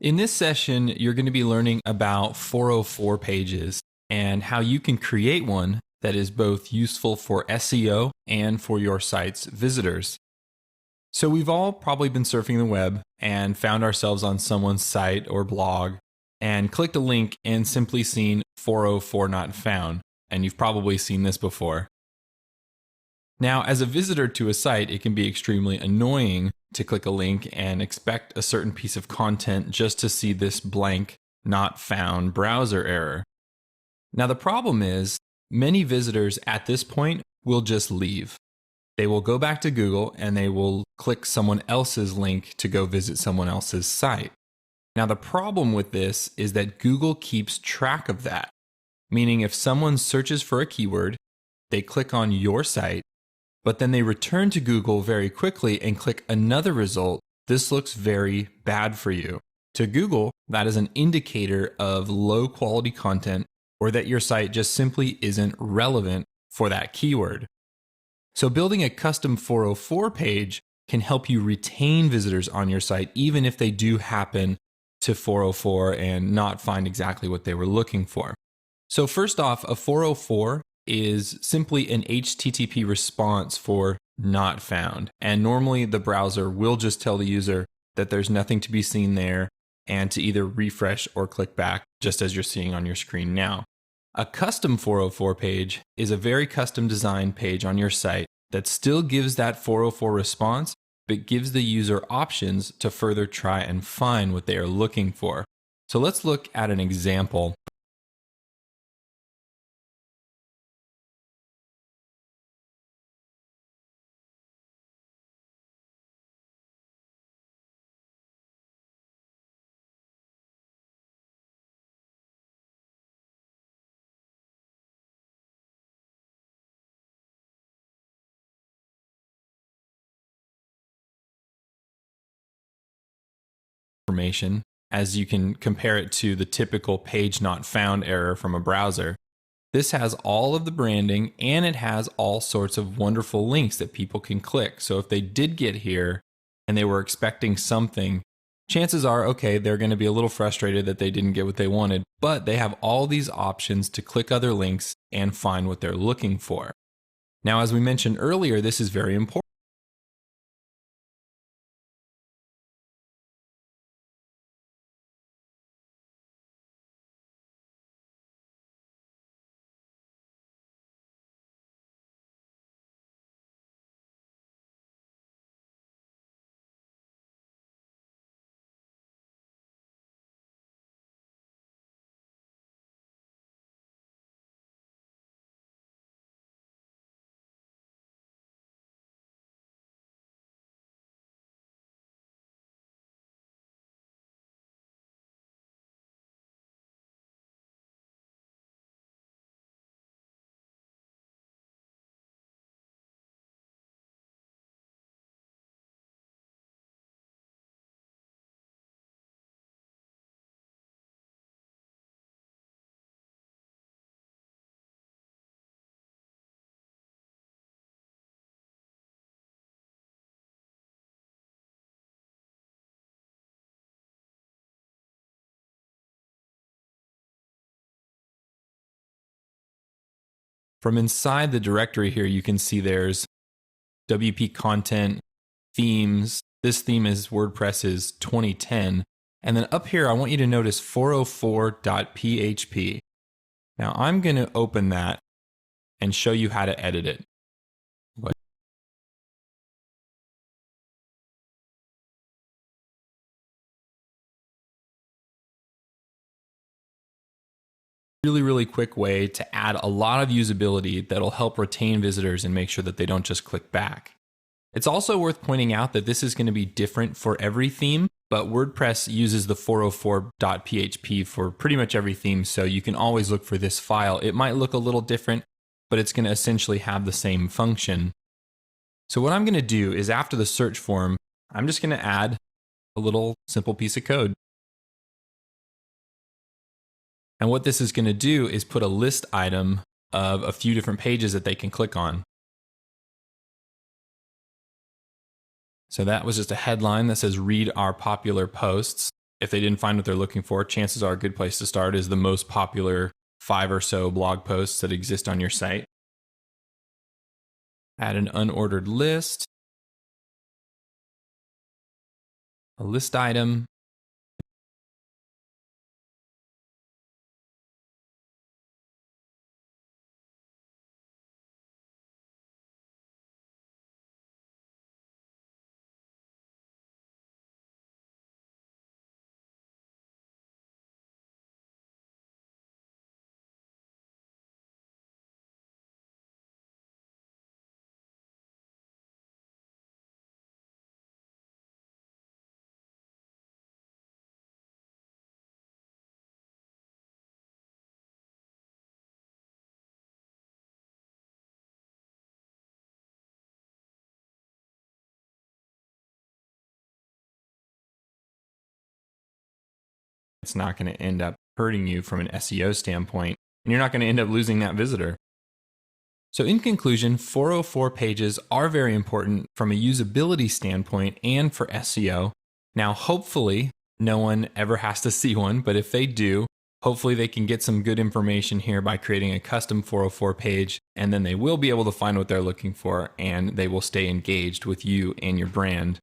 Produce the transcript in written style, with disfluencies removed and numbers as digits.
In this session, you're going to be learning about 404 pages and how you can create one that is both useful for SEO and for your site's visitors. So we've all probably been surfing the web and found ourselves on someone's site or blog and clicked a link and simply seen 404 not found. And you've probably seen this before. Now, as a visitor to a site, it can be extremely annoying to click a link and expect a certain piece of content just to see this blank not found browser error. Now, the problem is many visitors at this point will just leave. They will go back to Google and they will click someone else's link to go visit someone else's site. Now, the problem with this is that Google keeps track of that, meaning if someone searches for a keyword, they click on your site, but then they return to Google very quickly and click another result, this looks very bad for you. To Google, that is an indicator of low quality content or that your site just simply isn't relevant for that keyword. So building a custom 404 page can help you retain visitors on your site even if they do happen to 404 and not find exactly what they were looking for. So first off, a 404 is simply an HTTP response for not found. And normally the browser will just tell the user that there's nothing to be seen there and to either refresh or click back, just as you're seeing on your screen now. A custom 404 page is a very custom designed page on your site that still gives that 404 response, but gives the user options to further try and find what they are looking for. So let's look at an example. Information as you can compare it to the typical page not found error from a browser. This has all of the branding and it has all sorts of wonderful links that people can click. So if they did get here and they were expecting something, chances are, okay, they're going to be a little frustrated that they didn't get what they wanted, but they have all these options to click other links and find what they're looking for. Now, as we mentioned earlier, this is very important. From inside the directory here, you can see there's WP content, themes. This theme is WordPress's 2010. And then up here, I want you to notice 404.php. Now I'm going to open that and show you how to edit it. Really quick way to add a lot of usability that'll help retain visitors and make sure that they don't just click back. It's also worth pointing out that this is going to be different for every theme, but WordPress uses the 404.php for pretty much every theme, so you can always look for this file. It might look a little different, but it's going to essentially have the same function. So what I'm going to do is after the search form, I'm just going to add a little simple piece of code. And what this is going to do is put a list item of a few different pages that they can click on. So that was just a headline that says read our popular posts. if they didn't find what they're looking for, chances are a good place to start is the most popular 5 or so blog posts that exist on your site. Add an unordered list, a list item, it's not going to end up hurting you from an SEO standpoint, and you're not going to end up losing that visitor. So in conclusion, 404 pages are very important from a usability standpoint and for SEO. Now, hopefully, no one ever has to see one, but if they do, hopefully they can get some good information here by creating a custom 404 page, and then they will be able to find what they're looking for, and they will stay engaged with you and your brand.